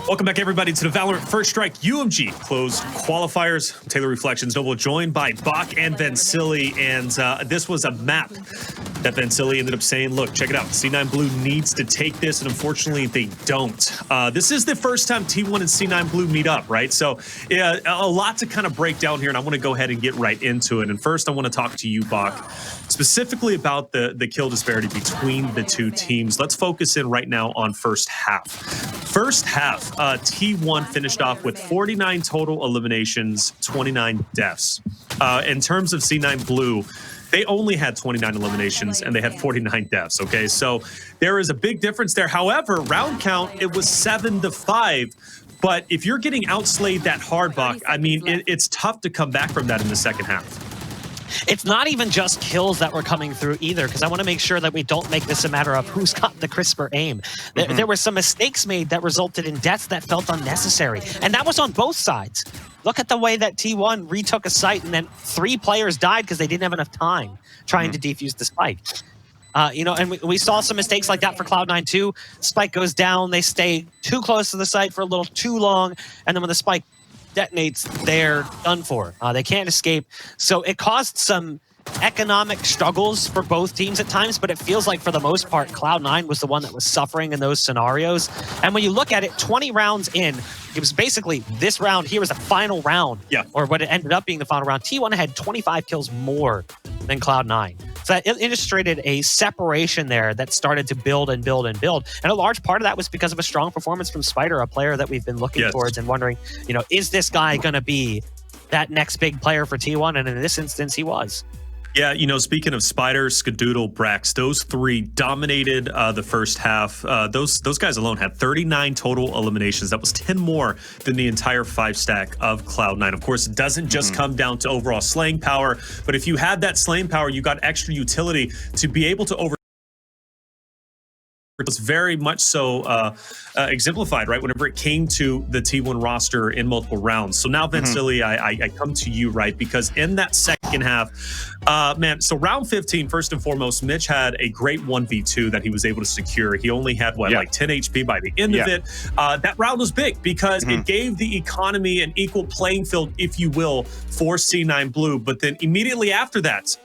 Welcome back, everybody, to the Valorant First Strike UMG closed qualifiers. Taylor Reflections Noble joined by Bach and Vansili, and this was a map that Vansili ended up saying, look, check it out. C9 Blue needs to take this, and unfortunately, they don't. This is the first time T1 and C9 Blue meet up, right? So yeah, a lot to kind of break down here, and I want to go ahead and get right into it. And first, I want to talk to you, Bach, specifically about the kill disparity between the two teams. Let's focus in right now on first half. First half, T1 finished off with 49 total eliminations, 29 deaths. In terms of C9 Blue, they only had 29 eliminations and they had 49 deaths, okay? So there is a big difference there. However, round count, it was 7-5. But if you're getting outslayed that hard, Bach, I mean, it's tough to come back from that in the second half. It's not even just kills that were coming through either, because I want to make sure that we don't make this a matter of who's got the crisper aim. There were some mistakes made that resulted in deaths that felt unnecessary, and that was on both sides. Look at the way that T1 retook a site, and then 3 players died because they didn't have enough time trying to defuse the spike. You know, and we saw some mistakes like that for Cloud9 too. Spike goes down, they stay too close to the site for a little too long, and then when the spike detonates, they're done for. They can't escape. So it caused some economic struggles for both teams at times, but it feels like for the most part, Cloud9 was the one that was suffering in those scenarios. And when you look at it, 20 rounds in, it was basically this round here was the final round, or what it ended up being the final round. T1 had 25 kills more than Cloud9. So that illustrated a separation there that started to build and build and build. And a large part of that was because of a strong performance from Spider, a player that we've been looking towards and wondering, you know, is this guy going to be that next big player for T1? And in this instance, he was. Yeah, you know, speaking of Spider, Skadoodle, Brax, those 3 dominated the first half. Those guys alone had 39 total eliminations. That was 10 more than the entire 5-stack of Cloud9. Of course, it doesn't just come down to overall slaying power, but if you had that slaying power, you got extra utility to be able to over. It was very much so exemplified, right, whenever it came to the T1 roster in multiple rounds. So now, Vansili, I come to you, right, because in that second half, man, so round 15, first and foremost, Mitch had a great 1v2 that he was able to secure. He only had, what, like 10 HP by the end of it. That round was big because it gave the economy an equal playing field, if you will, for C9 Blue. But then immediately after that,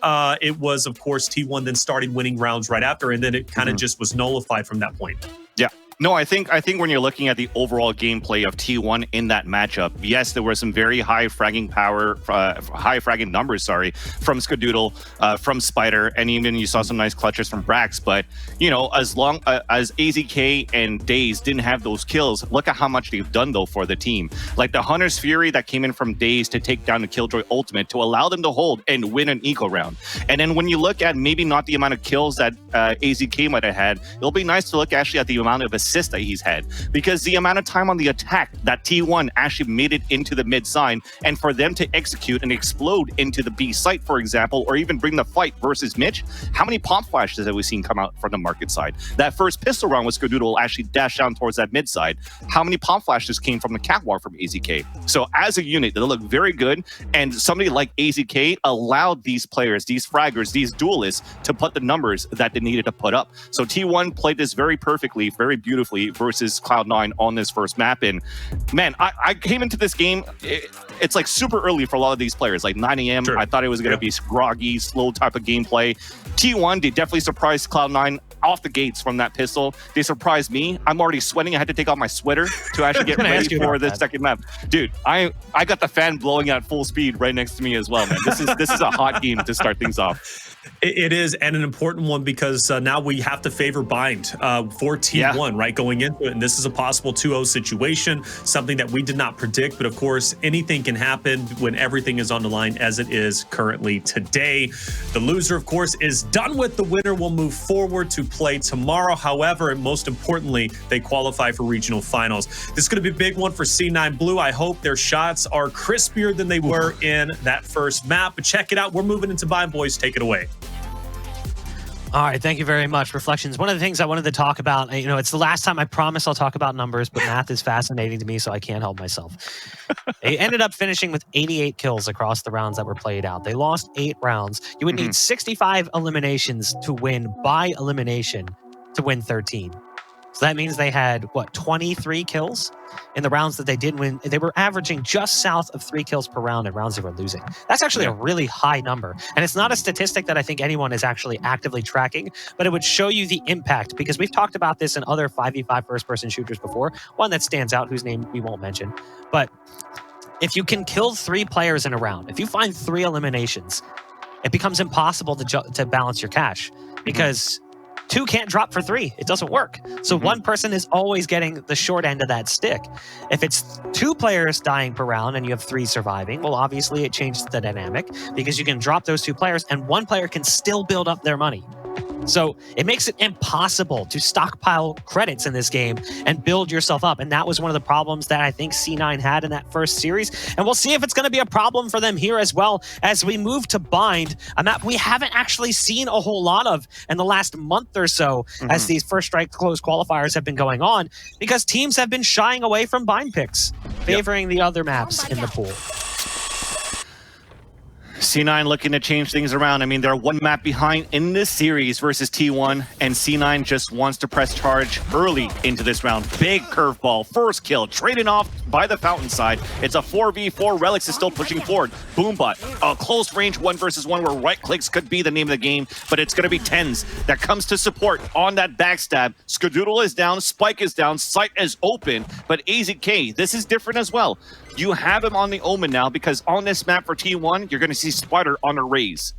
it was, of course, T1 then started winning rounds right after, and then it kind of just was nullified from that point. Yeah. No, I think when you're looking at the overall gameplay of T1 in that matchup, yes, there were some very high fragging power, high fragging numbers, sorry, from Skadoodle, from Spider, and even you saw some nice clutches from Brax. But, you know, as long as AZK and Daze didn't have those kills, look at how much they've done, though, for the team. Like the Hunter's Fury that came in from Daze to take down the Killjoy ultimate to allow them to hold and win an eco round. And then when you look at maybe not the amount of kills that AZK might have had, it'll be nice to look actually at the amount of assists that he's had, because the amount of time on the attack that T1 actually made it into the mid sign, and for them to execute and explode into the B site, for example, or even bring the fight versus Mitch, how many pump flashes have we seen come out from the market side? That first pistol round with Skadoodle actually dashed down towards that mid side. How many pump flashes came from the catwalk from AZK? So as a unit, they look very good, and somebody like AZK allowed these players, these fraggers, these duelists to put the numbers that they needed to put up. So T1 played this very perfectly, very beautifully versus Cloud9 on this first map. And man, I came into this game, it's like super early for a lot of these players, like 9 a.m. I thought it was going to be groggy, slow type of gameplay. T1, they definitely surprised Cloud9 off the gates from that pistol. They surprised me. I'm already sweating. I had to take off my sweater to actually get ready for this second map. Dude, I got the fan blowing at full speed right next to me as well, man. This is a hot game to start things off. It is, and an important one, because now we have to favor bind for T1, right, going into it. And this is a possible 2-0 situation, something that we did not predict. But of course, anything can happen when everything is on the line, as it is currently today. The loser, of course, is done with. The winner will move forward to play tomorrow. However, and most importantly, they qualify for regional finals. This is going to be a big one for C9 Blue. I hope their shots are crispier than they were in that first map. But check it out. We're moving into bind, boys. Take it away. All right, thank you very much. Reflections. One of the things I wanted to talk about, you know, it's the last time I promise I'll talk about numbers, but math is fascinating to me, so I can't help myself. They ended up finishing with 88 kills across the rounds that were played out. They lost 8 rounds. You would need 65 eliminations to win by elimination to win 13. So that means they had, what, 23 kills in the rounds that they did win. They were averaging just south of 3 kills per round in rounds they were losing. That's actually a really high number. And it's not a statistic that I think anyone is actually actively tracking, but it would show you the impact, because we've talked about this in other 5v5 first-person shooters before. One that stands out, whose name we won't mention. But if you can kill 3 players in a round, if you find 3 eliminations, it becomes impossible to balance your cash, because 2 can't drop for 3. It doesn't work. So one person is always getting the short end of that stick. If it's 2 players dying per round and you have 3 surviving, well, obviously it changes the dynamic, because you can drop those 2 players and 1 player can still build up their money. So it makes it impossible to stockpile credits in this game and build yourself up. And that was one of the problems that I think C9 had in that first series. And we'll see if it's going to be a problem for them here as well as we move to Bind, a map we haven't actually seen a whole lot of in the last month or so as these first strike close qualifiers have been going on, because teams have been shying away from Bind picks, favoring the other maps in the pool. C9 looking to change things around. I mean, they're 1 map behind in this series versus T1, and C9 just wants to press charge early into this round. Big curveball, first kill, trading off by the fountain side. It's a 4v4. Relics is still pushing forward. Boombot, a close range 1 versus 1 where right clicks could be the name of the game, but it's going to be Tens that comes to support on that backstab. Skadoodle is down, Spike is down, Sight is open, but AZK, this is different as well. You have him on the Omen now, because on this map for T1, you're going to see Spider on a raise.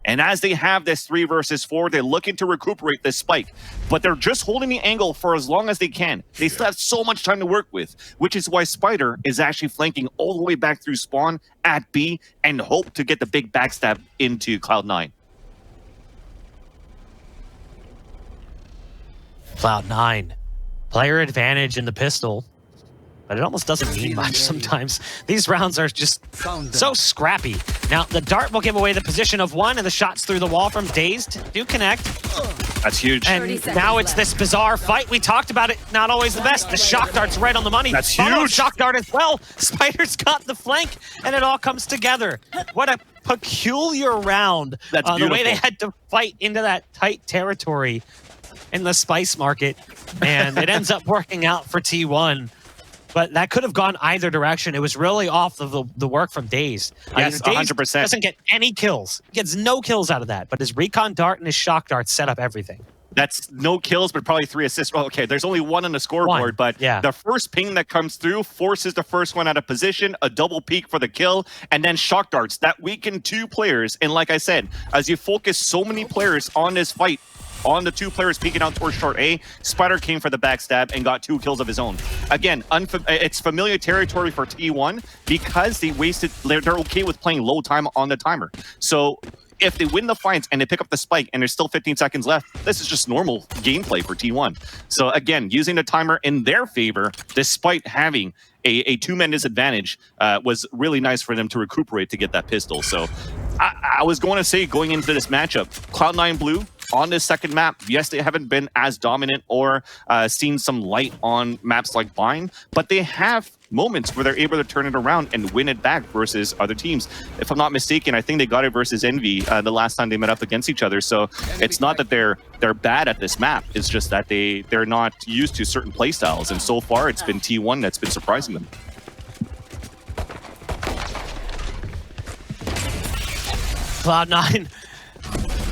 And as they have this 3 versus 4, they're looking to recuperate this spike. But they're just holding the angle for as long as they can. They still have so much time to work with, which is why Spider is actually flanking all the way back through spawn at B and hope to get the big backstab into Cloud9. Cloud9, player advantage in the pistol, but it almost doesn't mean much sometimes. These rounds are just so scrappy. Now, the dart will give away the position of 1, and the shots through the wall from Dazed do connect. That's huge. And now it's this bizarre fight. We talked about it, not always the best. The shock dart's right on the money. That's huge. Shock dart as well. Spider's got the flank, and it all comes together. What a peculiar round. That's beautiful. The way they had to fight into that tight territory in the spice market, and it ends up working out for T1. But that could have gone either direction. It was really off of the work from Daze. Yes, Daze 100%. doesn't get any kills. He gets no kills out of that. But his recon dart and his shock dart set up everything. That's no kills, but probably 3 assists. Oh, okay, there's only 1 on the scoreboard, but the first ping that comes through forces the first one out of position, a double peek for the kill, and then shock darts that weaken 2 players. And like I said, as you focus so many players on this fight, on the 2 players peeking out towards short A, Spider came for the backstab and got 2 kills of his own. Again, it's familiar territory for T1 because they're okay with playing low time on the timer. So if they win the fights and they pick up the spike and there's still 15 seconds left, this is just normal gameplay for T1. So again, using the timer in their favor, despite having a 2-man disadvantage, was really nice for them to recuperate to get that pistol. So I was going to say, going into this matchup, Cloud9 Blue on this second map, yes, they haven't been as dominant or seen some light on maps like Bind, but they have moments where they're able to turn it around and win it back versus other teams. If I'm not mistaken, I think they got it versus Envy the last time they met up against each other. So it's not that they're bad at this map. It's just that they're not used to certain playstyles. And so far, it's been T1 that's been surprising them. Cloud9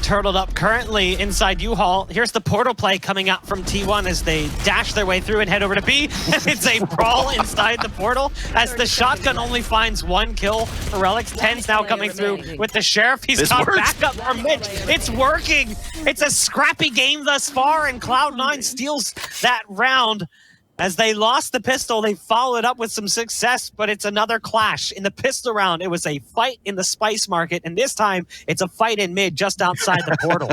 turtled up currently inside U-Haul. Here's the portal play coming out from T1 as they dash their way through and head over to B. And it's a brawl inside the portal as the shotgun only finds 1 kill for Relics. Ten's now coming through with the Sheriff. He's got backup from Mitch. It's working. It's a scrappy game thus far, and Cloud9 steals that round. As they lost the pistol, they followed up with some success, but it's another clash. In the pistol round, it was a fight in the spice market, and this time, it's a fight in mid just outside the portal.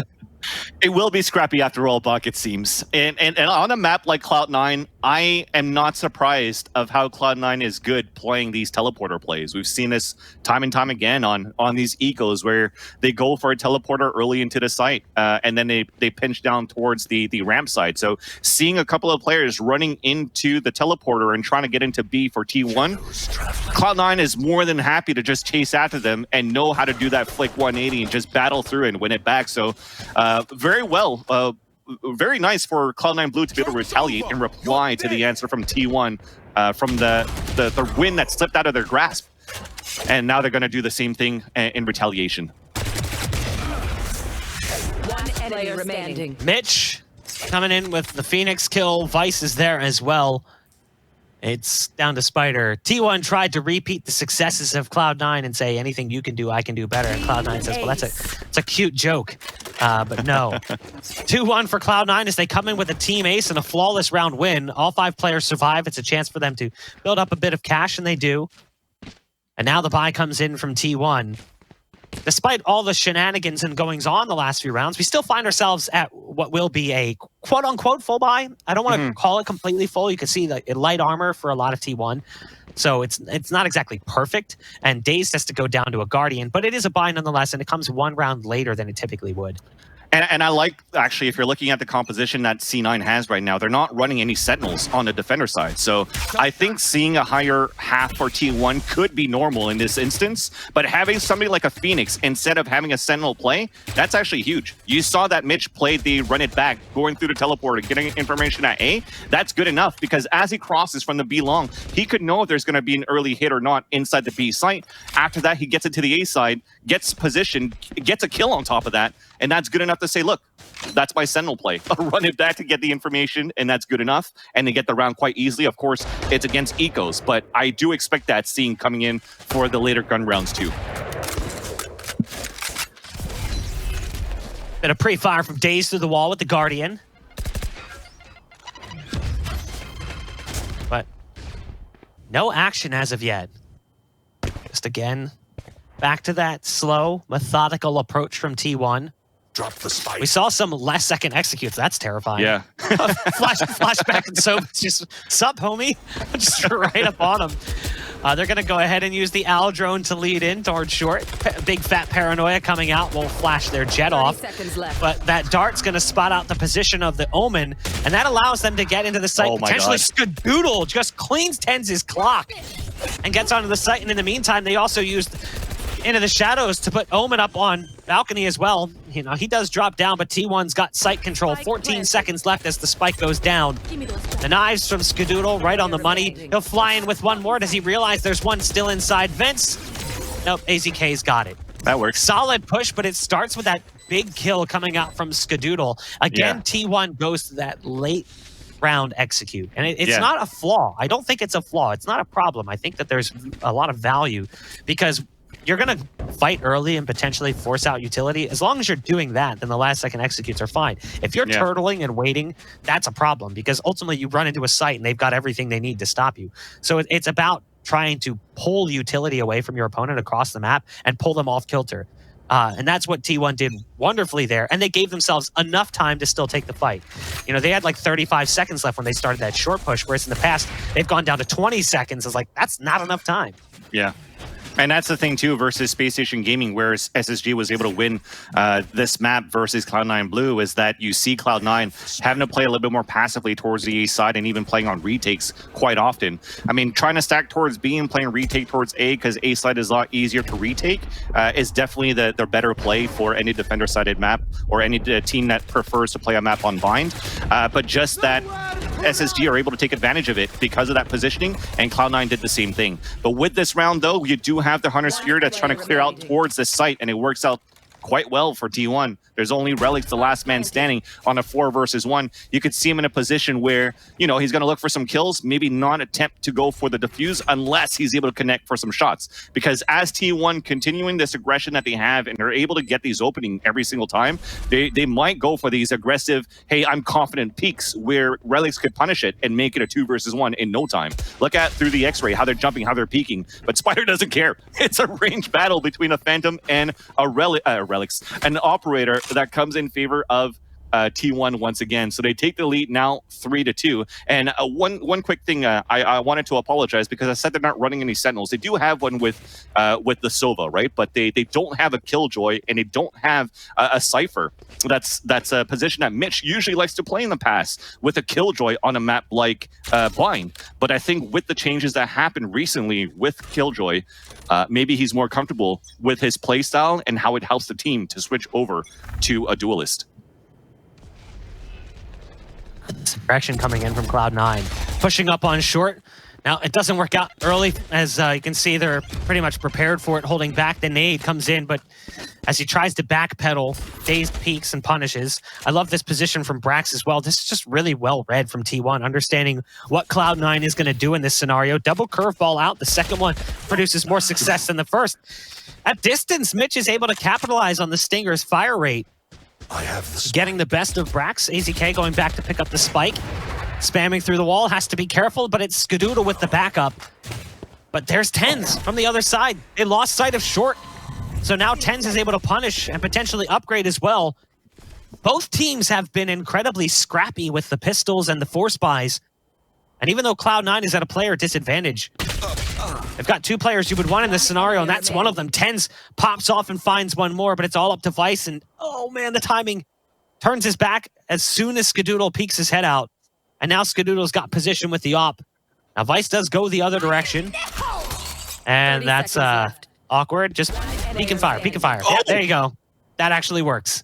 It will be scrappy after all, Buck, it seems. And on a map like Cloud9, I am not surprised of how Cloud9 is good playing these teleporter plays. We've seen this time and time again on these ecos where they go for a teleporter early into the site, and then they pinch down towards the ramp side. So seeing a couple of players running into the teleporter and trying to get into B for T1, Cloud9 is more than happy to just chase after them and know how to do that flick 180 and just battle through and win it back. So very well very nice for Cloud9 Blue to be able to retaliate and reply to the answer from T1 from the win that slipped out of their grasp. And now they're going to do the same thing in retaliation. One enemy remaining. Mitch coming in with the Phoenix kill. Vice is there as well. It's down to Spider. T1 tried to repeat the successes of Cloud9 and say, anything you can do, I can do better. And Cloud9 says, well, it's a cute joke. But no. 2-1 for Cloud9 as they come in with a team ace and a flawless round win. All 5 players survive. It's a chance for them to build up a bit of cash, and they do. And now the buy comes in from T1. Despite all the shenanigans and goings-on the last few rounds, we still find ourselves at what will be a quote-unquote full buy. I don't want to call it completely full. You can see the light armor for a lot of T1. So it's not exactly perfect, and Dazed has to go down to a Guardian, but it is a buy nonetheless, and it comes 1 round later than it typically would. And I like, actually, if you're looking at the composition that C9 has right now, they're not running any Sentinels on the defender side. So I think seeing a higher half for T1 could be normal in this instance, but having somebody like a Phoenix instead of having a Sentinel play, that's actually huge. You saw that Mitch played the run it back, going through the teleport and getting information at A. That's good enough, because as he crosses from the B long, he could know if there's going to be an early hit or not inside the B site. After that, he gets it to the A side, gets positioned, gets a kill on top of that, and that's good enough to say, look, that's my Sentinel play. I'll run it back to get the information, and that's good enough. And they get the round quite easily. Of course, it's against Ecos, but I do expect that scene coming in for the later gun rounds too. Bit of pre-fire from Dazed through the wall with the Guardian. But no action as of yet. Just again, back to that slow, methodical approach from T1. Drop the spike. We saw some last second executes. That's terrifying. Yeah. Flashback and so just, sup, homie? Just right up on him. They're going to go ahead and use the Owl drone to lead in towards short. Big fat paranoia coming out will flash their jet off. But that dart's going to spot out the position of the Omen, and that allows them to get into the site. Oh my Potentially God. Skadoodle just cleans Tenz's clock and gets onto the site. And in the meantime, they also used Into the Shadows to put Omen up on balcony as well. You know, he does drop down, but T1's got site control. 14 seconds left as the spike goes down. The knives from Skadoodle right on the money. He'll fly in with one more. Does he realize there's one still inside Vince? Nope, AZK's got it. That works. Solid push, but it starts with that big kill coming out from Skadoodle. Again, Yeah. T1 goes to that late round execute. And it's Yeah. not a flaw. I don't think it's a flaw. It's not a problem. I think that there's a lot of value because you're going to fight early and potentially force out utility. As long as you're doing that, then the last second executes are fine. If you're turtling and waiting, that's a problem because ultimately you run into a site and they've got everything they need to stop you. So it's about trying to pull utility away from your opponent across the map and pull them off kilter. And that's what T1 did wonderfully there. And they gave themselves enough time to still take the fight. You know, they had like 35 seconds left when they started that short push, whereas in the past, they've gone down to 20 seconds. It's like, that's not enough time. Yeah. And that's the thing, too, versus Space Station Gaming, where SSG was able to win this map versus Cloud9 Blue, is that you see Cloud9 having to play a little bit more passively towards the A side and even playing on retakes quite often. I mean, trying to stack towards B and playing retake towards A because A side is a lot easier to retake is definitely the better play for any defender-sided map or any team that prefers to play a map on bind. But just that SSG are able to take advantage of it because of that positioning, and Cloud9 did the same thing. But with this round, though, you do have the Hunter's Fury that's trying to clear out towards this site, and it works out quite well for T1. There's only Relics, the last man standing, on a 4 versus 1. You could see him in a position where, you know, he's going to look for some kills, maybe not attempt to go for the defuse unless he's able to connect for some shots. Because as T1 continuing this aggression that they have and they're able to get these opening every single time, they might go for these aggressive, hey, I'm confident peaks where Relics could punish it and make it a 2 versus 1 in no time. Look at through the X-ray, how they're jumping, how they're peeking. But Spider doesn't care. It's a range battle between a Phantom and a Relics, an operator that comes in favor of T1 once again. So they take the lead now 3-2. And one quick thing, I wanted to apologize because I said they're not running any Sentinels. They do have one with the Sova, right? But they don't have a Killjoy and they don't have a Cypher. That's a position that Mitch usually likes to play in the past with a Killjoy on a map like Blind. But I think with the changes that happened recently with Killjoy, maybe he's more comfortable with his playstyle and how it helps the team to switch over to a duelist. Suppression coming in from CLOUD9. Pushing up on short. Now, it doesn't work out early. As you can see, they're pretty much prepared for it, holding back. The nade comes in, but as he tries to backpedal, dazed peaks and punishes. I love this position from Brax as well. This is just really well read from T1, understanding what CLOUD9 is going to do in this scenario. Double curveball out. The second one produces more success than the first. At distance, Mitch is able to capitalize on the Stinger's fire rate. Getting the best of Brax. AZK going back to pick up the spike. Spamming through the wall, has to be careful, but it's Skadoodle with the backup. But there's TenZ from the other side. They lost sight of short. So now TenZ is able to punish and potentially upgrade as well. Both teams have been incredibly scrappy with the pistols and the force buys. And even though CLOUD9 is at a player disadvantage, they've got two players you would want in this scenario, and that's one of them. TenZ pops off and finds one more, but it's all up to Vice, and oh man, the timing. Turns his back as soon as Skadoodle peeks his head out. And now Skadoodle's got position with the op. Now Vice does go the other direction. And that's awkward. Just peek and fire, peek and fire. Yeah, there you go. That actually works.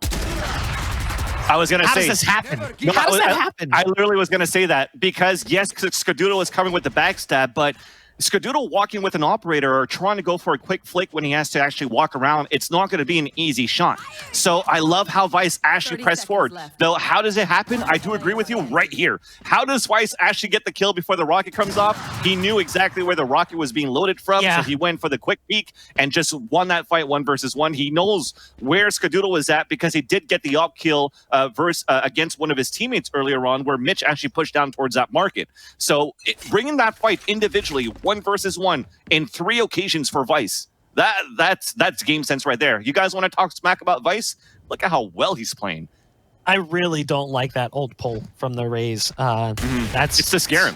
I was going to say... How does this happen? No, How does that happen? I literally was going to say that because, yes, Skadoodle is coming with the backstab, but Skadoodle walking with an operator or trying to go for a quick flick when he has to actually walk around, it's not going to be an easy shot. So I love how Vice actually pressed forward. Though, how does it happen? I do agree with you right here. How does Vice actually get the kill before the rocket comes off? He knew exactly where the rocket was being loaded from, so he went for the quick peek and just won that fight 1 versus 1. He knows where Skadoodle was at because he did get the op kill against one of his teammates earlier on where Mitch actually pushed down towards that market. So bringing that fight individually, 1 versus 1 in 3 occasions for Vice. That's game sense right there. You guys want to talk smack about Vice? Look at how well he's playing. I really don't like that old pull from the Rays. It's to scare him.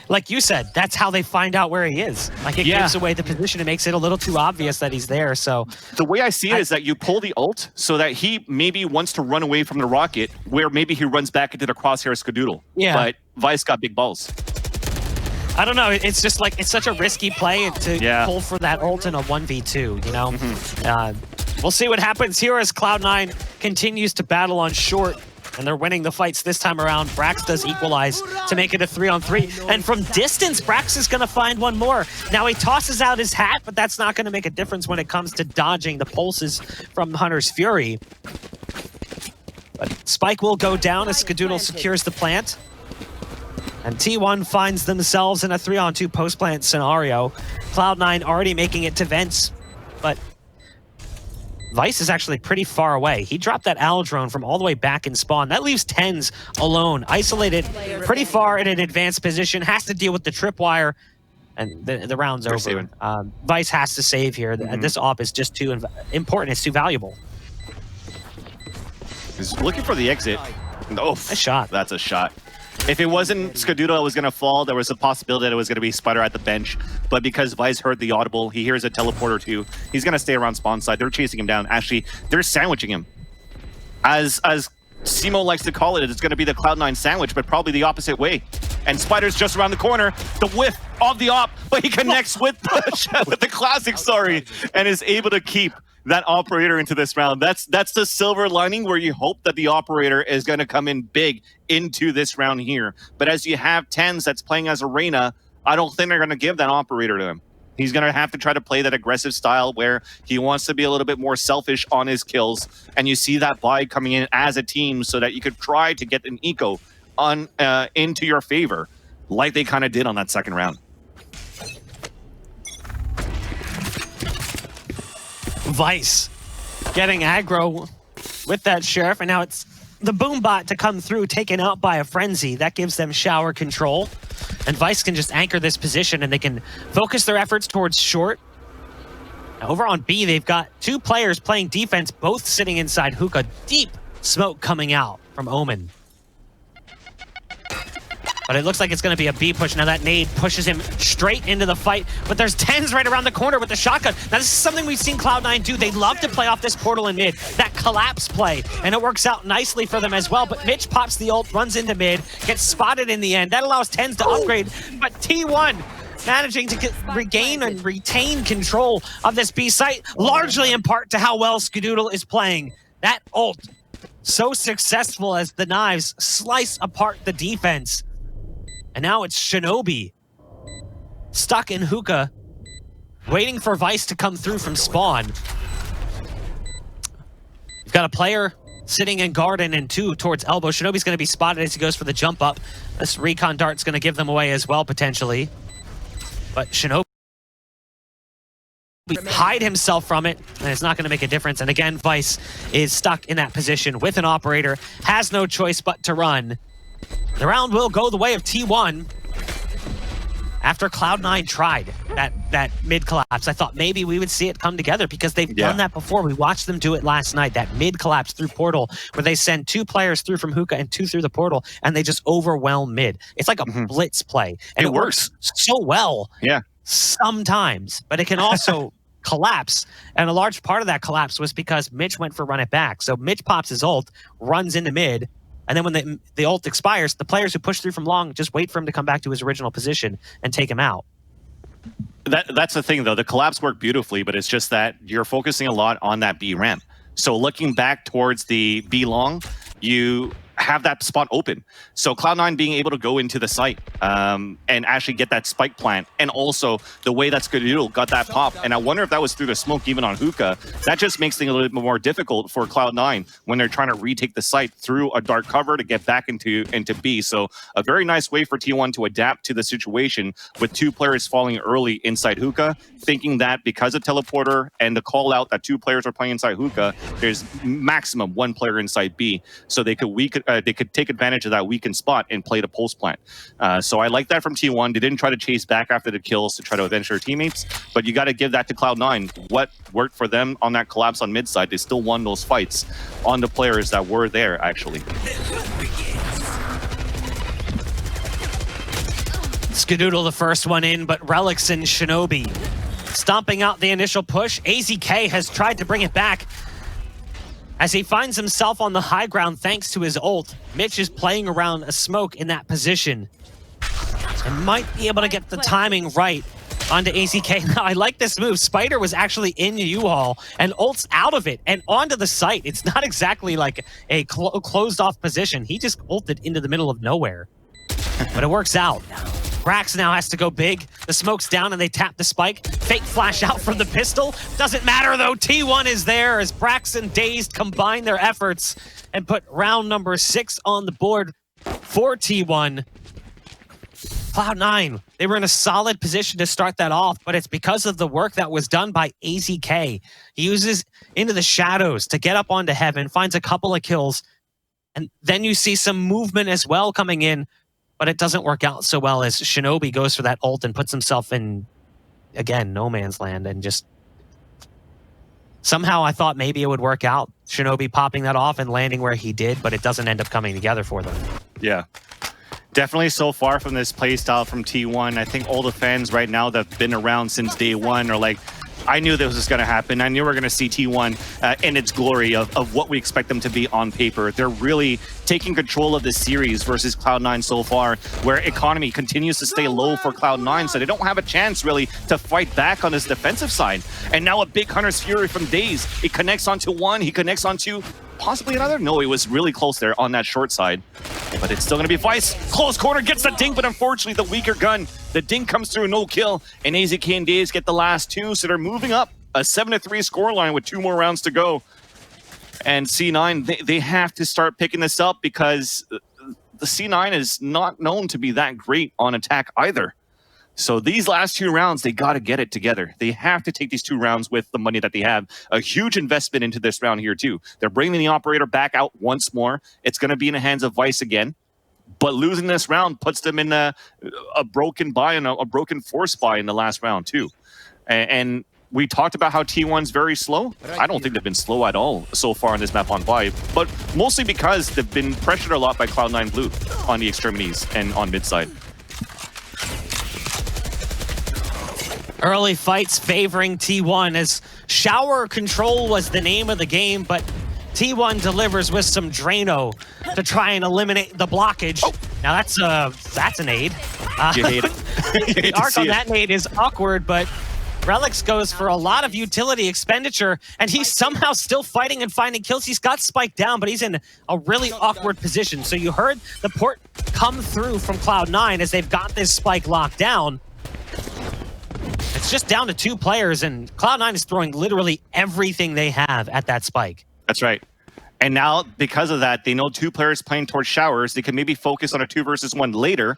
Like you said, that's how they find out where he is. Like it gives away the position. It makes it a little too obvious that he's there. So the way I see it is that you pull the ult so that he maybe wants to run away from the rocket, where maybe he runs back into the crosshair Skadoodle. Yeah. But Vice got big balls. I don't know. It's just like, it's such a risky play to pull for that ult in a 1v2, you know? We'll see what happens here as CLOUD9 continues to battle on short, and they're winning the fights this time around. Brax does equalize to make it a 3-on-3, and from distance, Brax is going to find one more. Now he tosses out his hat, but that's not going to make a difference when it comes to dodging the pulses from Hunter's Fury. But Spike will go down as Skadoodle secures the plant. And T1 finds themselves in a 3-on-2 post-plant scenario. CLOUD9 already making it to vents, but Vice is actually pretty far away. He dropped that owl drone from all the way back in spawn. That leaves TenZ alone, isolated pretty far in an advanced position, has to deal with the tripwire, and the round's over. Vice has to save here. This op is just too important. It's too valuable. He's looking for the exit. Oh, a shot. That's a shot. If it wasn't Skadoodle that was going to fall, there was a possibility that it was going to be Spider at the bench. But because Vice heard the audible, he hears a teleporter too. He's going to stay around spawn side. They're chasing him down. Actually, they're sandwiching him. As Simo likes to call it, it's going to be the CLOUD9 sandwich, but probably the opposite way. And Spider's just around the corner. The whiff of the op, but he connects with the classic, and is able to keep that operator into this round. That's the silver lining where you hope that the operator is going to come in big into this round here. But as you have TenZ that's playing as Arena, I don't think they're going to give that operator to him. He's going to have to try to play that aggressive style where he wants to be a little bit more selfish on his kills. And you see that buy coming in as a team so that you could try to get an eco on into your favor, like they kind of did on that second round. Vice getting aggro with that Sheriff, and now it's the boom bot to come through, taken out by a Frenzy. That gives them shower control, and Vice can just anchor this position, and they can focus their efforts towards short. Now, over on B, they've got 2 players playing defense, both sitting inside hookah. Deep smoke coming out from Omen. But it looks like it's going to be a B push. Now that nade pushes him straight into the fight. But there's TenZ right around the corner with the shotgun. Now this is something we've seen CLOUD9 do. They love to play off this portal in mid. That collapse play. And it works out nicely for them as well. But Mitch pops the ult, runs into mid, gets spotted in the end. That allows TenZ to upgrade. But T1 managing to regain and retain control of this B site, largely in part to how well Skadoodle is playing. That ult so successful as the knives slice apart the defense. And now it's Shinobi stuck in hookah, waiting for Vice to come through from spawn. You've got a player sitting in garden and 2 towards elbow. Shinobi's going to be spotted as he goes for the jump up. This recon dart's going to give them away as well, potentially. But Shinobi hide himself from it, and it's not going to make a difference. And again, Vice is stuck in that position with an operator, has no choice but to run. The round will go the way of T1. After Cloud9 tried that mid collapse, I thought maybe we would see it come together because they've done that before. We watched them do it last night, that mid collapse through portal, where they send 2 players through from hookah and 2 through the portal, and they just overwhelm mid. It's like a blitz play, and it works so well. Sometimes, but it can also collapse, and a large part of that collapse was because Mitch went for run it back. So Mitch pops his ult, runs into mid, and then when the ult expires, the players who push through from long just wait for him to come back to his original position and take him out. That's the thing, though. The collapse worked beautifully, but it's just that you're focusing a lot on that B ramp. So looking back towards the B long, you have that spot open. So Cloud9 being able to go into the site and actually get that spike plant, and also the way that Skadoodle got that pop. And I wonder if that was through the smoke even on hookah. That just makes things a little bit more difficult for Cloud9 when they're trying to retake the site through a dark cover to get back into B. So a very nice way for T1 to adapt to the situation with 2 players falling early inside hookah, thinking that because of teleporter and the call out that 2 players are playing inside hookah, there's maximum 1 player inside B. So they could take advantage of that weakened spot and play the pulse plant. So I like that from T1. They didn't try to chase back after the kills to try to avenge their teammates, but you got to give that to Cloud9. What worked for them on that collapse on mid side, they still won those fights on the players that were there, actually. Skadoodle the first one in, but Relics and Shinobi stomping out the initial push. AZK has tried to bring it back as he finds himself on the high ground thanks to his ult. Mitch is playing around a smoke in that position and might be able to get the timing right onto AZK. Now, I like this move. Spider was actually in U-Haul and ults out of it and onto the site. It's not exactly like a closed off position. He just ulted into the middle of nowhere, but it works out. Brax now has to go big. The smoke's down and they tap the spike. Fake flash out from the pistol. Doesn't matter though, T1 is there as Brax and Dazed combine their efforts and put round number 6 on the board for T1. Cloud9, they were in a solid position to start that off, but it's because of the work that was done by AZK. He uses into the shadows to get up onto heaven, finds a couple of kills, and then you see some movement as well coming in, but it doesn't work out so well as Shinobi goes for that ult and puts himself in, again, no man's land, and just somehow I thought maybe it would work out. Shinobi popping that off and landing where he did, but it doesn't end up coming together for them. Yeah. Definitely so far from this playstyle from T1. I think all the fans right now that have been around since day one are like, I knew this was going to happen. I knew we were going to see T1 in its glory of what we expect them to be on paper. They're really taking control of this series versus Cloud9 so far, where economy continues to stay low for Cloud9, so they don't have a chance really to fight back on this defensive side. And now a big Hunter's Fury from Daze. It connects onto one, he connects onto possibly another. No, it was really close there on that short side. But it's still going to be Vice. Close corner, gets the dink, but unfortunately the weaker gun. The dink comes through, no kill, and AZK and Daze get the last 2, so they're moving up. A 7-3 scoreline with 2 more rounds to go. And C9, they have to start picking this up because the C9 is not known to be that great on attack either. So these last 2 rounds, they got to get it together. They have to take these 2 rounds with the money that they have. A huge investment into this round here too. They're bringing the operator back out once more. It's going to be in the hands of Vice again. But losing this round puts them in a broken buy and a broken force buy in the last round too. And we talked about how T1's very slow. I don't think they've been slow at all so far on this map on Vibe, but mostly because they've been pressured a lot by Cloud9 Blue on the extremities and on mid side. Early fights favoring T1 as Shower Control was the name of the game, but T1 delivers with some Drano to try and eliminate the blockage. Oh. Now that's an aid. You hate it. The arc on that nade is awkward, but Relix goes for a lot of utility expenditure, and he's somehow still fighting and finding kills. He's got Spike down, but he's in a really awkward position. So you heard the port come through from Cloud9 as they've got this Spike locked down. It's just down to 2 players, and Cloud9 is throwing literally everything they have at that Spike. That's right. And now, because of that, they know 2 players playing towards showers. They can maybe focus on a 2 versus 1 later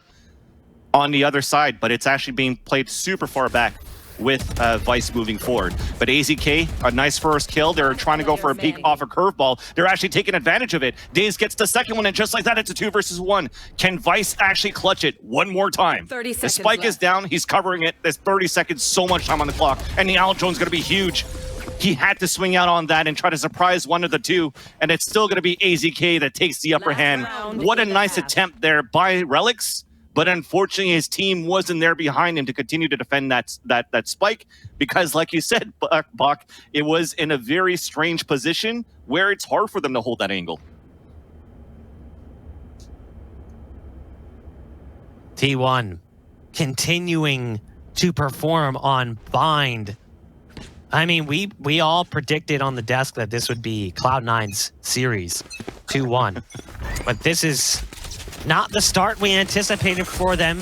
on the other side, but it's actually being played super far back with Vice moving forward. But AZK, a nice first kill. They're trying to go for a peek off a curveball. They're actually taking advantage of it. Daze gets the second one, and just like that, it's a 2 versus 1. Can Vice actually clutch it one more time? 30 The seconds spike left. is down. He's covering it. There's 30 seconds, so much time on the clock. And the Owl Drone's going to be huge. He had to swing out on that and try to surprise one of the 2, and it's still going to be AZK that takes the upper Last hand. round What a in the nice half. attempt there by Relix, but unfortunately his team wasn't there behind him to continue to defend that spike, because like you said, Bach, it was in a very strange position where it's hard for them to hold that angle. T1 continuing to perform on Bind. I mean, we all predicted on the desk that this would be Cloud9's series, 2-1. But this is not the start we anticipated for them,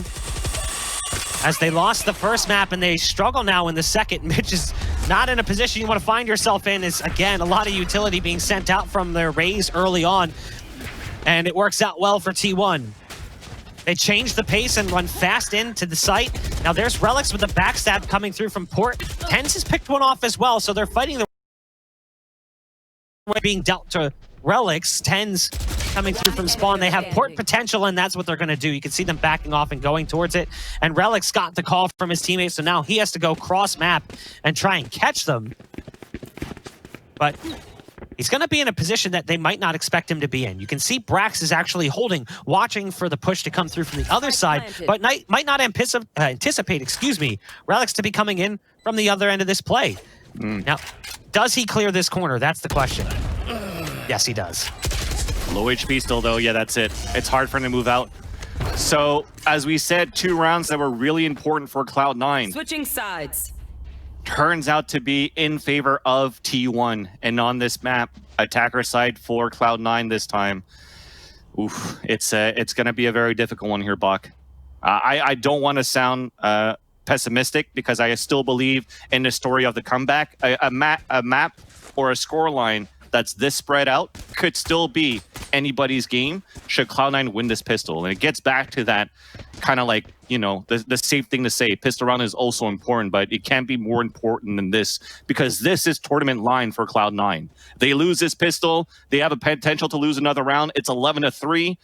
as they lost the first map and they struggle now in the second. Mitch is not in a position you want to find yourself in. Is again, a lot of utility being sent out from their Raze early on, and it works out well for T1. They change the pace and run fast into the site. Now there's Relix with a backstab coming through from Port. Tens has picked one off as well, so they're fighting the way being dealt to Relix. Tens coming through from spawn. They have Port potential, and that's what they're going to do. You can see them backing off and going towards it. And Relix got the call from his teammates, so now he has to go cross map and try and catch them. But he's going to be in a position that they might not expect him to be in. You can see Brax is actually holding, watching for the push to come through from the other side, but might not anticipate, Relix to be coming in from the other end of this play. Now, does he clear this corner? That's the question. Yes, he does. Low HP still though, yeah, that's it. It's hard for him to move out. So, as we said, 2 rounds that were really important for Cloud9. Switching sides. Turns out to be in favor of T1, and on this map, attacker side for Cloud9 this time. Oof, it's going to be a very difficult one here, Bach. I don't want to sound pessimistic, because I still believe in the story of the comeback. A map or a scoreline that's this spread out could still be anybody's game should Cloud9 win this pistol. And it gets back to that kind of like, you know, the safe thing to say. Pistol round is also important, but it can't be more important than this, because this is tournament line for Cloud9. They lose this pistol, they have a potential to lose another round. It's 11-3.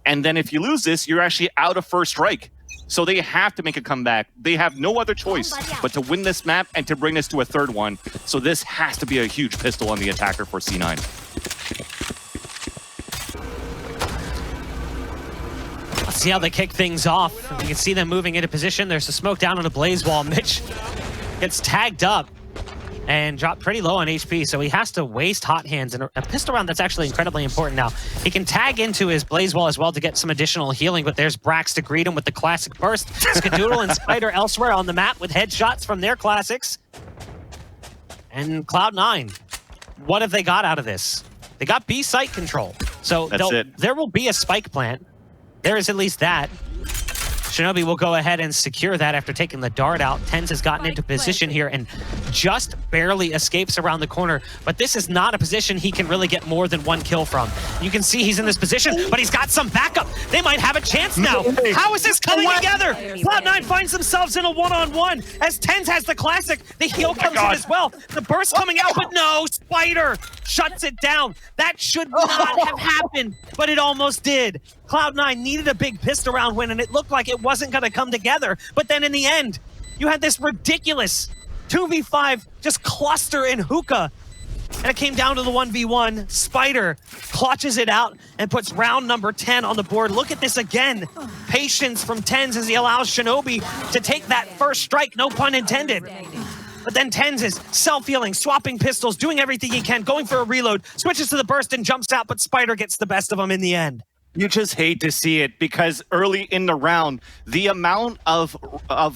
And then if you lose this, you're actually out of first strike. So they have to make a comeback. They have no other choice but to win this map and to bring this to a third one. So this has to be a huge pistol on the attacker for C9. Let's see how they kick things off. You can see them moving into position. There's a smoke down on the blaze wall. Mitch gets tagged up and dropped pretty low on HP, so he has to waste hot hands and a pistol round that's actually incredibly important now. He can tag into his blaze wall as well to get some additional healing, but there's Brax to greet him with the classic burst. Skadoodle and Spider elsewhere on the map with headshots from their classics. And Cloud9, what have they got out of this? They got B site control, so there will be a spike plant. There is at least that. Shinobi will go ahead and secure that after taking the dart out. Tens has gotten into position here and just barely escapes around the corner, but this is not a position he can really get more than 1 kill from. You can see he's in this position, but he's got some backup. They might have a chance now. How is this coming together? Cloud9 finds themselves in a one-on-one as Tens has the classic. The heal comes in as well. The burst coming out, but no, Spider shuts it down. That should not have happened, but it almost did. Cloud9 needed a big pistol round win, and it looked like it wasn't going to come together. But then in the end, you had this ridiculous 2v5 just cluster in hookah. And it came down to the 1v1. Spider clutches it out and puts round number 10 on the board. Look at this again. Patience from Tens as he allows Shinobi to take that first strike, no pun intended. But then Tens is self-healing, swapping pistols, doing everything he can, going for a reload, switches to the burst and jumps out, but Spider gets the best of him in the end. You just hate to see it because early in the round, the amount of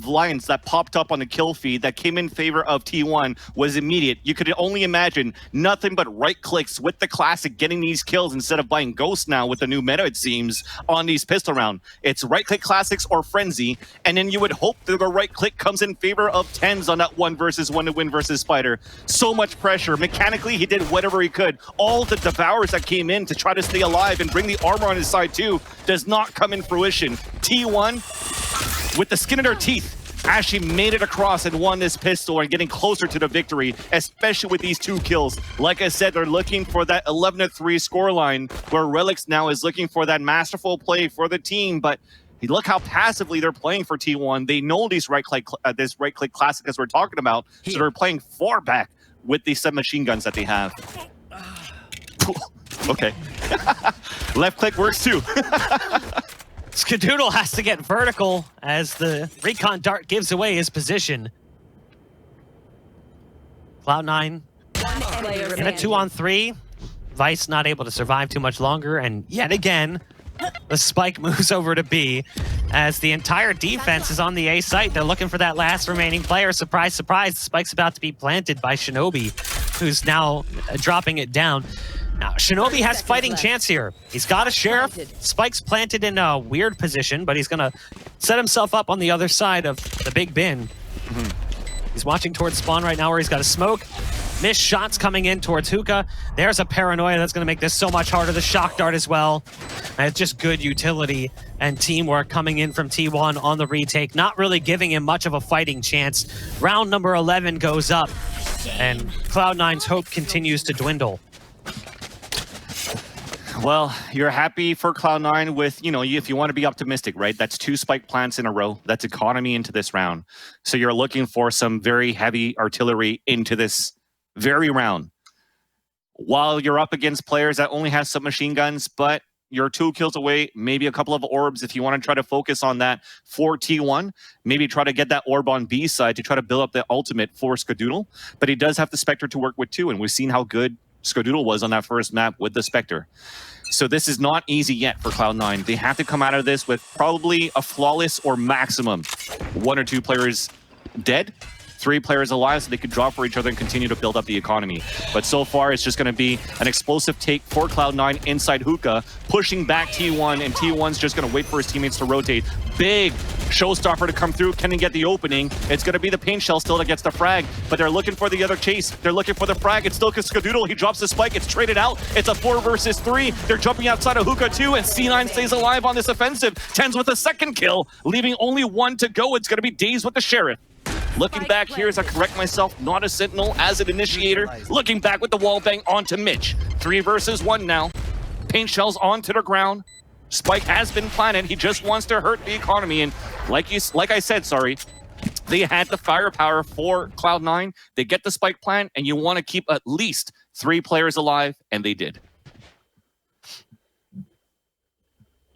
lines that popped up on the kill feed that came in favor of T1 was immediate. You could only imagine nothing but right clicks with the classic getting these kills instead of buying Ghost now with the new meta, it seems, on these pistol round. It's right click classics or frenzy, and then you would hope that the right click comes in favor of 10s on that 1v1 to win versus Spider. So much pressure. Mechanically, he did whatever he could. All the devours that came in to try to stay alive and bring the armor on his side too does not come in fruition. T1, with the skin of their teeth, actually made it across and won this pistol and getting closer to the victory, especially with these 2 kills. Like I said, they're looking for that 11-3 scoreline, where Relics now is looking for that masterful play for the team, but look how passively they're playing for T1. They know these this right-click classic as we're talking about, so they're playing far back with these submachine guns that they have. Okay. Left click works too. Skadoodle has to get vertical as the recon dart gives away his position. Cloud9 in a 2-on-3. Vice not able to survive too much longer, and yet again, the spike moves over to B as the entire defense is on the A site. They're looking for that last remaining player. Surprise, surprise, the spike's about to be planted by Shinobi, who's now dropping it down. Now, Shinobi has fighting chance here. He's got a Sheriff. Spike's planted in a weird position, but he's going to set himself up on the other side of the big bin. He's watching towards spawn right now where he's got a smoke. Missed shots coming in towards Hookah. There's a paranoia that's going to make this so much harder. The shock dart as well. And it's just good utility and teamwork coming in from T1 on the retake. Not really giving him much of a fighting chance. Round number 11 goes up, and Cloud9's hope continues to dwindle. Well, you're happy for Cloud9 with, if you want to be optimistic, right? That's 2 spike plants in a row. That's economy into this round. So you're looking for some very heavy artillery into this very round. While you're up against players that only have submachine guns, but you're 2 kills away, maybe a couple of orbs if you want to try to focus on that for T1. Maybe try to get that orb on B side to try to build up the ultimate for Skadoodle. But he does have the Spectre to work with too, and we've seen how good Skadoodle was on that first map with the Spectre. So this is not easy yet for Cloud9. They have to come out of this with probably a flawless or maximum 1 or 2 players dead, 3 players alive, so they could drop for each other and continue to build up the economy. But so far, it's just going to be an explosive take for Cloud9 inside Hookah, pushing back T1, and T1's just going to wait for his teammates to rotate. Big showstopper to come through. Can he get the opening? It's going to be the paint shell still that gets the frag, but they're looking for the other chase. They're looking for the frag. It's still Skadoodle. He drops the spike. It's traded out. It's a 4 versus 3. They're jumping outside of Hookah too, and C9 stays alive on this offensive. 10's with a second kill, leaving only 1 to go. It's going to be Daze with the Sheriff. Looking back here as I correct myself, not a Sentinel as an initiator. Looking back with the wall bang onto Mitch. 3 versus 1 now. Paint shells onto the ground. Spike has been planted. He just wants to hurt the economy. And like I said, they had the firepower for Cloud9. They get the spike plant, and you want to keep at least 3 players alive, and they did.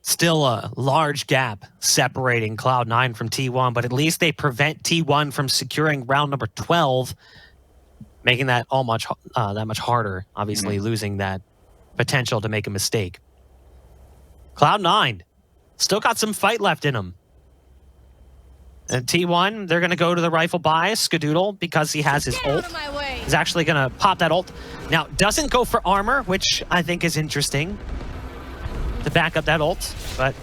Still a large gap separating Cloud9 from T1, but at least they prevent T1 from securing round number 12, making that that much harder, obviously losing that potential to make a mistake. Cloud9 still got some fight left in them. And T1, they're going to go to the rifle buy. Skadoodle, because he has his ult, is actually going to pop that ult. Now, doesn't go for armor, which I think is interesting to back up that ult, but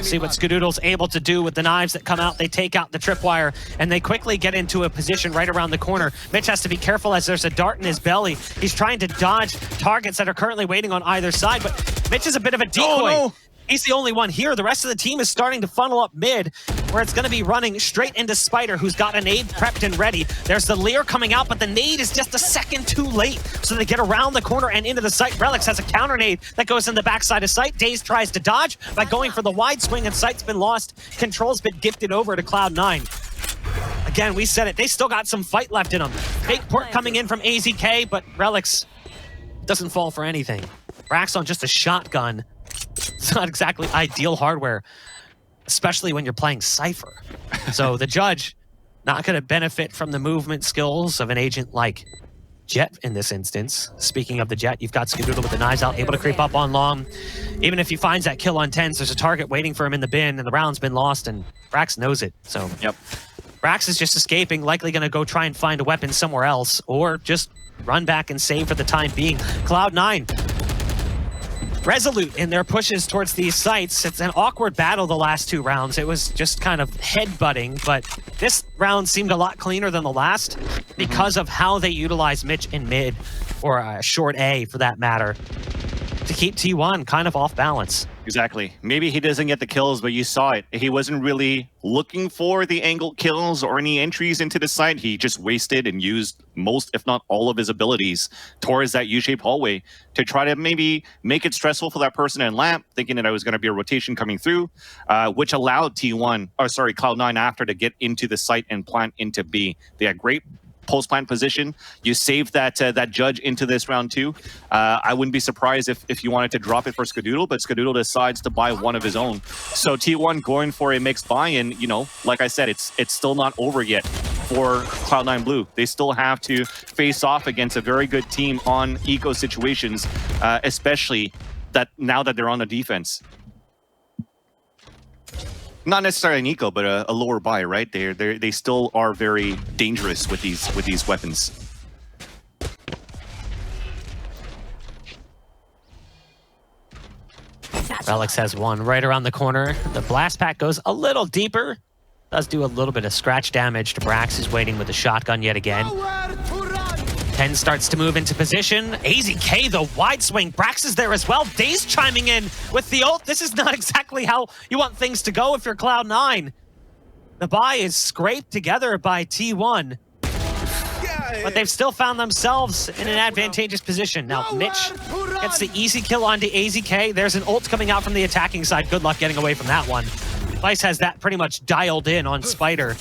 see what Skadoodle's able to do with the knives that come out. They take out the tripwire, and they quickly get into a position right around the corner. Mitch has to be careful as there's a dart in his belly. He's trying to dodge targets that are currently waiting on either side, but Mitch is a bit of a decoy. Oh, no. He's the only one here. The rest of the team is starting to funnel up mid, where it's going to be running straight into Spider, who's got a nade prepped and ready. There's the Lear coming out, but the nade is just a second too late. So they get around the corner and into the site. Relics has a counter nade that goes in the backside of site. Daze tries to dodge by going for the wide swing, and site's been lost. Control's been gifted over to Cloud9. Again, we said it. They still got some fight left in them. Big port coming in from AZK, but Relics doesn't fall for anything. Rax on just a shotgun. It's not exactly ideal hardware, especially when you're playing Cypher. So the judge not going to benefit from the movement skills of an agent like Jet in this instance. Speaking of the Jet, you've got Skadoodle with the knives out, able to creep up on long. Even if he finds that kill on 10s, there's a target waiting for him in the bin, and the round's been lost, and Brax knows it. So Yep. Brax is just escaping, likely going to go try and find a weapon somewhere else, or just run back and save for the time being. CLOUD9 resolute in their pushes towards these sites. It's an awkward battle the last 2 rounds. It was just kind of head-butting, but this round seemed a lot cleaner than the last because of how they utilized Mitch in mid, or short A for that matter, to keep T1 kind of off balance. Exactly. Maybe he doesn't get the kills, but you saw it. He wasn't really looking for the angled kills or any entries into the site. He just wasted and used most, if not all, of his abilities towards that U-shaped hallway to try to maybe make it stressful for that person in lamp, thinking that it was going to be a rotation coming through, which allowed CLOUD9 after to get into the site and plant into B. They had great post-plant position. You saved that that judge into this round too. I wouldn't be surprised if you wanted to drop it for Skadoodle, but Skadoodle decides to buy one of his own. So T1 going for a mixed buy, and you know, like I said, it's still not over yet for Cloud9 Blue. They still have to face off against a very good team on eco situations, especially that now that they're on the defense. Not necessarily an eco, but a lower buy, right? They still are very dangerous with these weapons. Relics has one right around the corner. The blast pack goes a little deeper. Does do a little bit of scratch damage to Brax, who's waiting with the shotgun yet again. 10 starts to move into position. AZK, the wide swing. Brax is there as well. Daze chiming in with the ult. This is not exactly how you want things to go if you're Cloud9. The buy is scraped together by T1. But they've still found themselves in an advantageous position. Now, Mitch gets the easy kill onto AZK. There's an ult coming out from the attacking side. Good luck getting away from that one. Vice has that pretty much dialed in on Spider.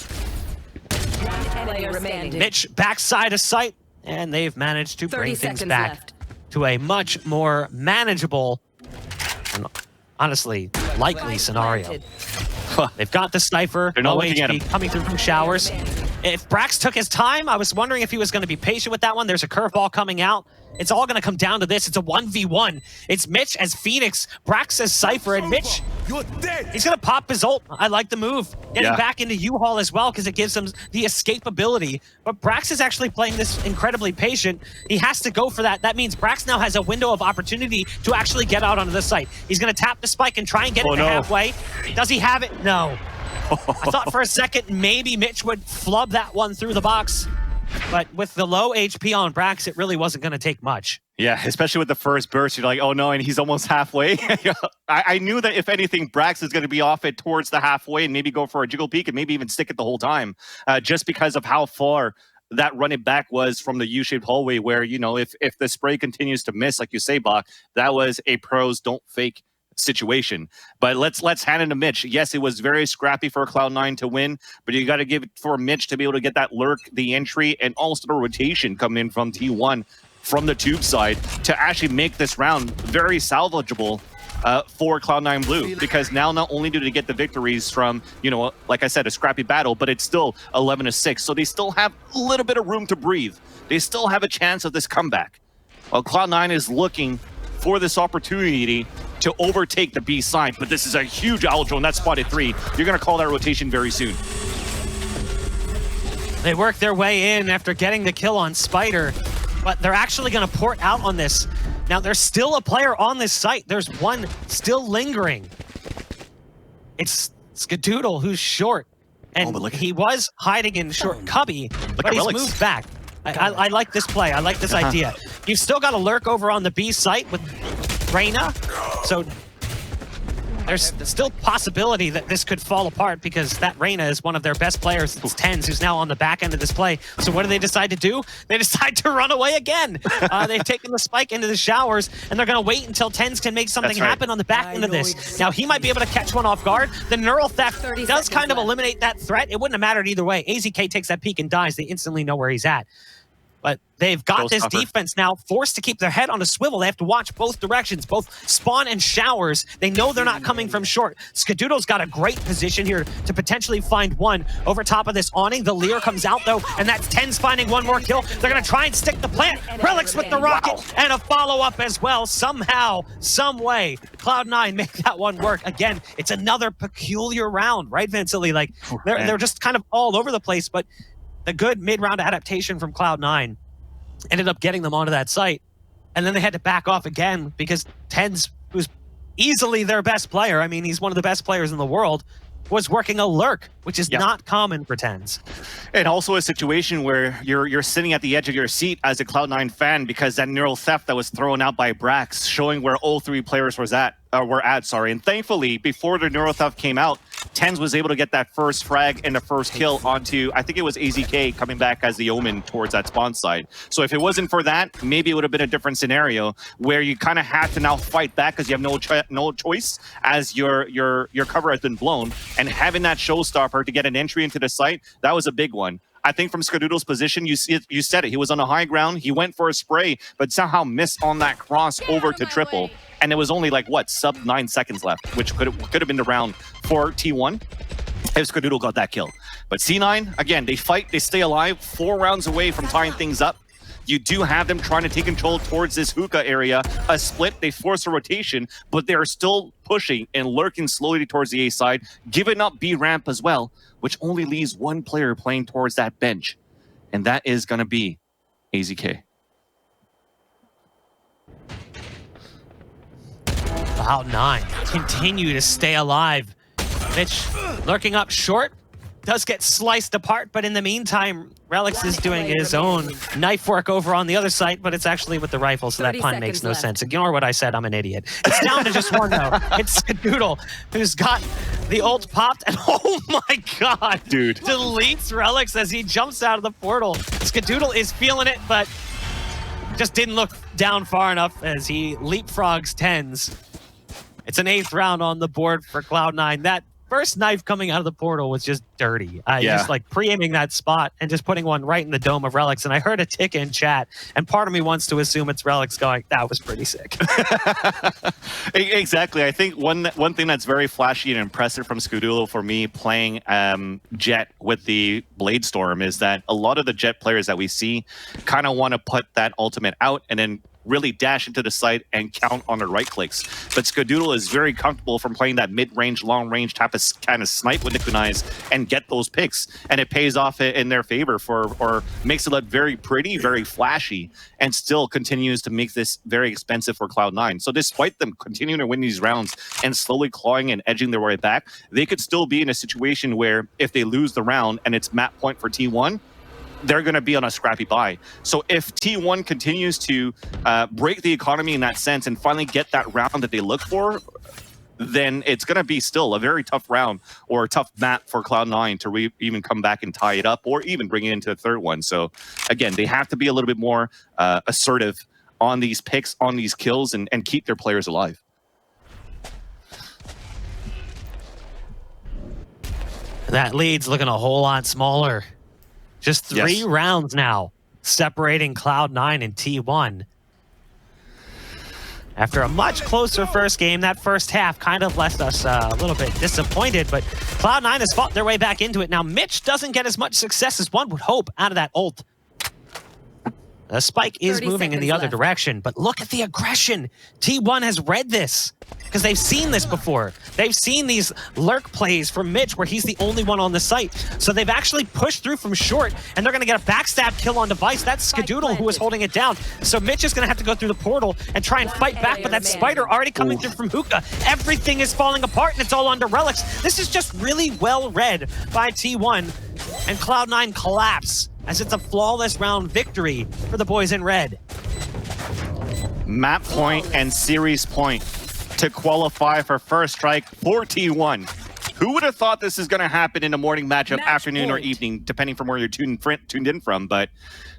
Mitch backside of sight. And they've managed to bring things back to a much more manageable and honestly likely scenario. They've got the Sniper, They're not no looking at him. HP coming through from showers. If Brax took his time, I was wondering if he was going to be patient with that one. There's a curveball coming out. It's all going to come down to this. It's a 1v1. It's Mitch as Phoenix, Brax as Cypher, and Mitch, he's going to pop his ult. I like the move. Getting back into U-Haul as well because it gives him the escapability. But Brax is actually playing this incredibly patient. He has to go for that. That means Brax now has a window of opportunity to actually get out onto the site. He's going to tap the spike and try and get it to halfway. Does he have it? No. I thought for a second maybe Mitch would flub that one through the box. But with the low HP on Brax, it really wasn't going to take much. Yeah, especially with the first burst, you're like, oh no, and he's almost halfway. I knew that if anything, Brax is going to be off it towards the halfway and maybe go for a jiggle peek and maybe even stick it the whole time, just because of how far that running back was from the U-shaped hallway where, you know, if the spray continues to miss, like you say, Bach, that was a pros don't fake situation. But let's hand it to Mitch. Yes, it was very scrappy for Cloud9 to win, but you got to give it for Mitch to be able to get that lurk, the entry, and also the rotation coming in from T1 from the tube side to actually make this round very salvageable for Cloud9 Blue, because now not only do they get the victories from, you know, like I said, a scrappy battle, but it's still 11-6, so they still have a little bit of room to breathe. They still have a chance of this comeback. Well, Cloud9 is looking for this opportunity to overtake the B side, but this is a huge owl drone. That's spotted 3. You're going to call that rotation very soon. They work their way in after getting the kill on Spider, but they're actually going to port out on this. Now, there's still a player on this site. There's one still lingering. It's Skadoodle, who's short. And he was hiding in short cubby, but he's moved back. I like this play. I like this idea. You've still got a lurk over on the B site with Reyna, so there's still possibility that this could fall apart because that Reyna is one of their best players. It's Tens, who's now on the back end of this play. So what do they decide to do? They decide to run away again. They've taken the spike into the showers, and they're going to wait until Tens can make something happen on the back end of this. Now, he might be able to catch one off guard. The neural theft does kind of eliminate that threat. It wouldn't have mattered either way. AZK takes that peek and dies. They instantly know where he's at. But they've got this Showstopper. defense now forced to keep their head on a swivel. They have to watch both directions, both spawn and showers. They know they're not coming from short. Skadoodle's got a great position here to potentially find one over top of this awning. The Lear comes out though, and that's Tens finding one more kill. They're gonna try and stick the plant. Relics with the rocket and a follow-up as well. Somehow, some way, Cloud9 make that one work. Again, it's another peculiar round, right, Vincently? Like they're just kind of all over the place, but the good mid-round adaptation from Cloud9 ended up getting them onto that site. And then they had to back off again because Tens, who's easily their best player, I mean, he's one of the best players in the world, was working a lurk, which is not common for Tens. And also a situation where you're sitting at the edge of your seat as a Cloud9 fan because that neural theft that was thrown out by Brax, showing where all three players were at. And thankfully, before the neural theft came out, Tens was able to get that first frag and the first kill onto, I think it was AZK coming back as the Omen towards that spawn side. So if it wasn't for that, maybe it would have been a different scenario where you kind of have to now fight back because you have no choice as your cover has been blown. And having that showstopper to get an entry into the site, that was a big one. I think from Skadoodle's position, you said it. He was on the high ground. He went for a spray, but somehow missed on that cross over to triple. And it was only like, what, sub 9 seconds left, which could have been the round for T1 if Skadoodle got that kill. But C9, again, they fight, they stay alive, 4 rounds away from tying things up. You do have them trying to take control towards this hookah area. A split, they force a rotation, but they are still pushing and lurking slowly towards the A side, giving up B ramp as well, which only leaves one player playing towards that bench. And that is going to be AZK. Cloud9 continue to stay alive. Mitch lurking up short, does get sliced apart, but in the meantime, Relix is doing his own knife work over on the other side, but it's actually with the rifle, so that pun makes no sense. Ignore what I said, I'm an idiot. It's down to just one though. It's Skadoodle, who's got the ult popped, and oh my god, dude, deletes Relix as he jumps out of the portal. Skadoodle is feeling it, but just didn't look down far enough as he leapfrogs Tens. It's an 8th round on the board for Cloud9. That first knife coming out of the portal was just dirty. Just like pre-aiming that spot and just putting one right in the dome of Relix. And I heard a tick in chat, and part of me wants to assume it's Relix going, that was pretty sick. Exactly. I think one thing that's very flashy and impressive from Skadoodle for me playing Jet with the Blade Storm is that a lot of the Jet players that we see kind of want to put that ultimate out and then really dash into the site and count on the right clicks. But Skadoodle is very comfortable from playing that mid-range, long-range type of kind of snipe with Nikunai's and get those picks. And it pays off in their favor or makes it look very pretty, very flashy, and still continues to make this very expensive for Cloud9. So despite them continuing to win these rounds and slowly clawing and edging their way back, they could still be in a situation where if they lose the round and it's map point for T1, they're going to be on a scrappy buy. So if T1 continues to break the economy in that sense and finally get that round that they look for, then it's going to be still a very tough round or a tough map for Cloud9 to even come back and tie it up or even bring it into the third one. So again, they have to be a little bit more assertive on these picks, on these kills, and keep their players alive. That lead's looking a whole lot smaller. Just 3 rounds now, separating Cloud9 and T1. After a much closer first game, that first half kind of left us a little bit disappointed, but Cloud9 has fought their way back into it. Now, Mitch doesn't get as much success as one would hope out of that ult. The spike is moving in the other direction, but look at the aggression. T1 has read this because they've seen this before. They've seen these lurk plays from Mitch where he's the only one on the site. So they've actually pushed through from short, and they're going to get a backstab kill on device. That's Skadoodle who is holding it down. So Mitch is going to have to go through the portal and try and fight back, but that spider already coming through from Hookah. Everything is falling apart, and it's all under Relix. This is just really well read by T1, and Cloud9 collapse as it's a flawless round victory for the boys in red. Map point and series point to qualify for first strike for T1. Who would have thought this is going to happen in a morning matchup, afternoon or evening, depending from where you're tuned in from. But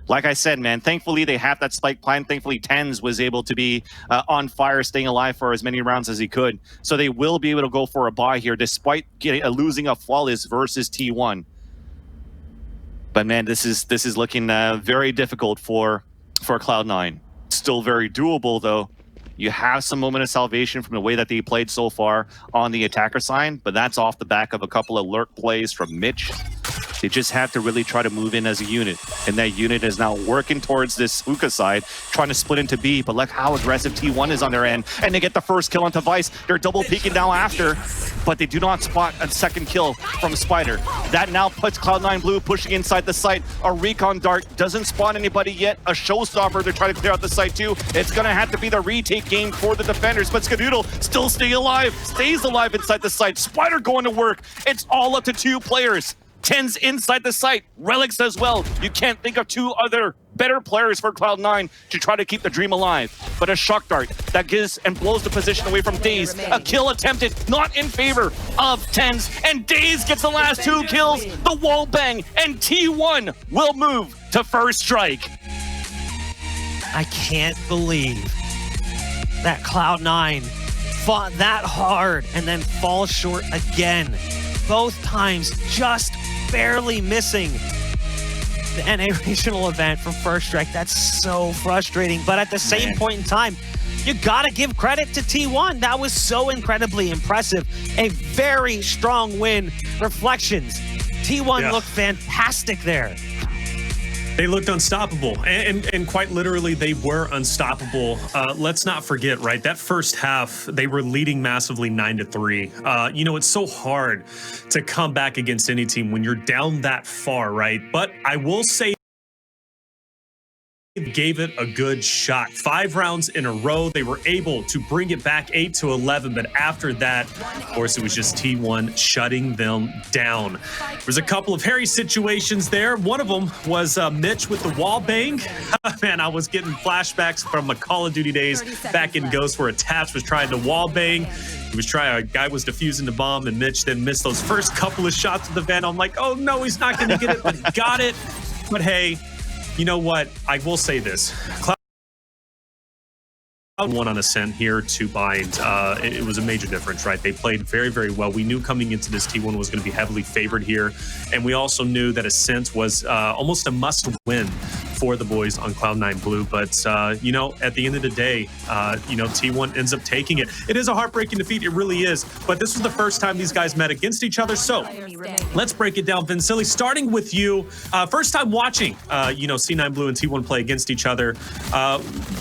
like I said, man, thankfully they have that spike plan. Thankfully Tens was able to be on fire, staying alive for as many rounds as he could. So they will be able to go for a buy here, despite losing a flawless versus T1. But man, this is looking very difficult for Cloud9. Still very doable though. You have some moment of salvation from the way that they played so far on the attacker side, but that's off the back of a couple of lurk plays from Mitch. They just have to really try to move in as a unit, and that unit is now working towards this hookah side, trying to split into B, but look how aggressive T1 is on their end, and they get the first kill onto Vice. They're double peeking now after, but they do not spot a second kill from Spider. That now puts Cloud9 Blue pushing inside the site. A recon dart doesn't spawn anybody yet. A showstopper, they're trying to clear out the site too. It's gonna have to be the retake game for the defenders, but Skadoodle still stays alive inside the site. Spider going to work. It's all up to 2 players. 10's inside the site, Relics as well. You can't think of 2 other better players for Cloud9 to try to keep the dream alive. But a shock dart that gives and blows the position away from Daze. A kill attempted, not in favor of 10's, and Daze gets the last 2 kills. The wall bang, and T1 will move to first strike. I can't believe that Cloud9 fought that hard and then falls short again. Both times just barely missing the NA regional event from first strike. That's so frustrating. But at the same point in time, you gotta give credit to T1. That was so incredibly impressive. A very strong win. Reflections. T1 looked fantastic there. They looked unstoppable, and quite literally, they were unstoppable. Let's not forget, right? That first half, they were leading massively 9-3. You know, it's so hard to come back against any team when you're down that far, right? But I will say, gave it a good shot. 5 rounds in a row, they were able to bring it back 8-11, but after that, of course, it was just T1 shutting them down. There was a couple of hairy situations there. One of them was Mitch with the wall bang. Man, I was getting flashbacks from my Call of Duty days back in Ghost where a Tats was trying to wall bang. A guy was defusing the bomb, and Mitch then missed those first couple of shots of the van. I'm like, oh no, he's not gonna get it, but he got it. But hey, you know what? I will say this. Cloud won on Ascent here to Bind. It was a major difference, right? They played very, very well. We knew coming into this T1 was going to be heavily favored here. And we also knew that Ascent was almost a must-win for the boys on Cloud9 Blue. But, you know, at the end of the day, you know, T1 ends up taking it. It is a heartbreaking defeat. It really is. But this was the first time these guys met against each other. So let's break it down. Vincili, starting with you. First time watching, you know, C9 Blue and T1 play against each other.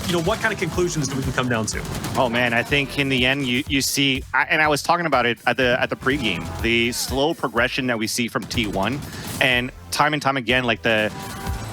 You know, what kind of conclusions do we can come down to? Oh man, I think in the end you see, and I was talking about it at the pregame, the slow progression that we see from T1, and time again, like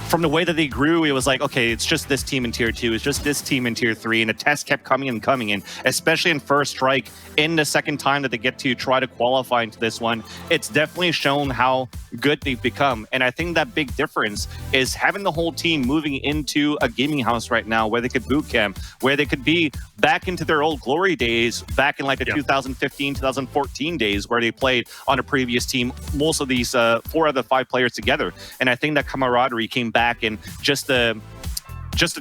from the way that they grew, it was like, okay, it's just this team in tier 2, it's just this team in tier 3, and the test kept coming and coming, and especially in first strike, in the second time that they get to try to qualify into this one, it's definitely shown how good they've become. And I think that big difference is having the whole team moving into a gaming house right now where they could boot camp, where they could be back into their old glory days, back in like the 2015, 2014 days where they played on a previous team, most of these 4 of the 5 players together. And I think that camaraderie came back, and just the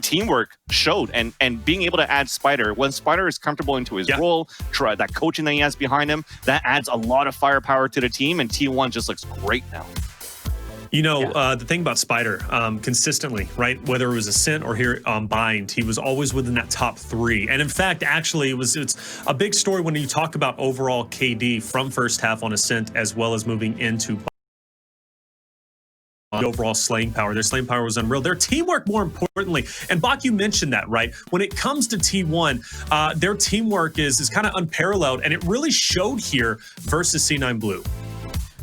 teamwork showed, and being able to add Spider, when Spider is comfortable into his role, try that coaching that he has behind him, that adds a lot of firepower to the team, and T1 just looks great now. You know, the thing about Spider, consistently, right? Whether it was Ascent or here on Bind, he was always within that top 3. And in fact, actually, it's a big story when you talk about overall KD from first half on Ascent as well as moving into the overall slaying power. Their slaying power was unreal. Their teamwork, more importantly, and Bach, you mentioned that, right? When it comes to T1, their teamwork is kind of unparalleled, and it really showed here versus C9 Blue.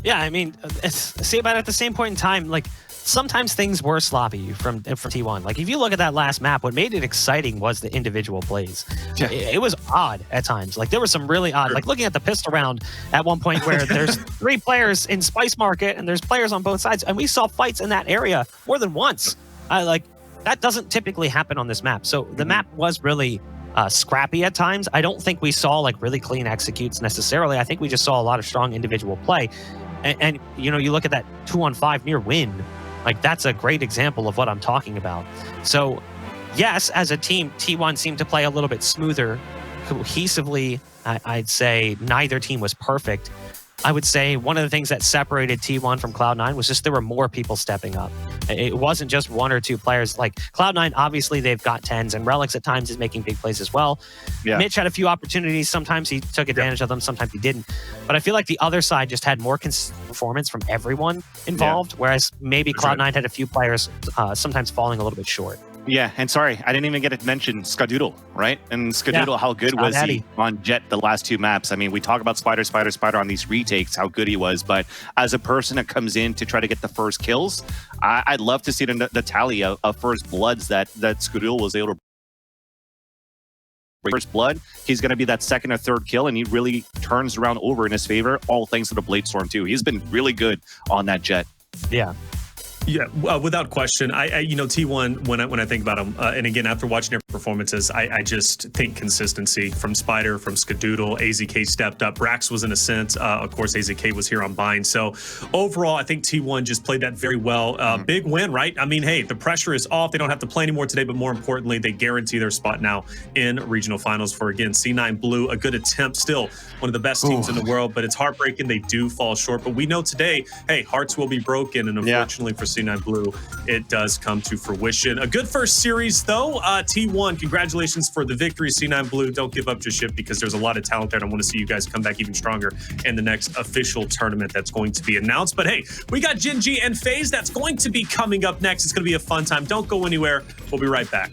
Yeah, I mean, see, about at the same point in time, like, sometimes things were sloppy from T1. Like, if you look at that last map, what made it exciting was the individual plays. Yeah. It was odd at times. Like, there was some really odd, like looking at the pistol round at one point where there's 3 players in Spice Market and there's players on both sides, and we saw fights in that area more than once. Like, that doesn't typically happen on this map. So the map was really scrappy at times. I don't think we saw like really clean executes necessarily. I think we just saw a lot of strong individual play. And you know, you look at that 2-on-5 near win, like, that's a great example of what I'm talking about. So, yes, as a team, T1 seemed to play a little bit smoother. Cohesively, I'd say neither team was perfect. I would say one of the things that separated T1 from Cloud9 was just there were more people stepping up. It wasn't just one or two players. Like Cloud9, obviously they've got 10s, and Relics at times is making big plays as well. Yeah. Mitch had a few opportunities. Sometimes he took advantage of them, sometimes he didn't. But I feel like the other side just had more consistent performance from everyone involved, whereas maybe Cloud9 had a few players sometimes falling a little bit short. Yeah, and sorry, I didn't even get to mention Skadoodle, right? And Skadoodle, how good was he on Jet the last two maps? I mean, we talk about Spider on these retakes, how good he was, but as a person that comes in to try to get the first kills, I'd love to see the tally of first bloods that Skadoodle was able to bring. First blood, he's going to be that second or third kill, and he really turns around over in his favor, all thanks to the Blade Storm too. He's been really good on that Jet. Yeah. Yeah, without question. You know, T1, when I think about him, and again, after watching their performances, I just think consistency from Spider, from Skadoodle. AZK stepped up. Brax was in a sense. Of course, AZK was here on Bind. So overall, I think T1 just played that very well. Big win, right? I mean, hey, the pressure is off. They don't have to play anymore today, but more importantly, they guarantee their spot now in regional finals for, again, C9 Blue. A good attempt, still one of the best teams in the world, but it's heartbreaking. They do fall short. But we know today, hey, hearts will be broken, and unfortunately for C9 Blue, it does come to fruition. A good first series, though. T1, congratulations for the victory. C9 Blue, don't give up just yet, because there's a lot of talent there, and I want to see you guys come back even stronger in the next official tournament that's going to be announced. But hey, we got Gen G and FaZe that's going to be coming up next. It's going to be a fun time. Don't go anywhere. We'll be right back.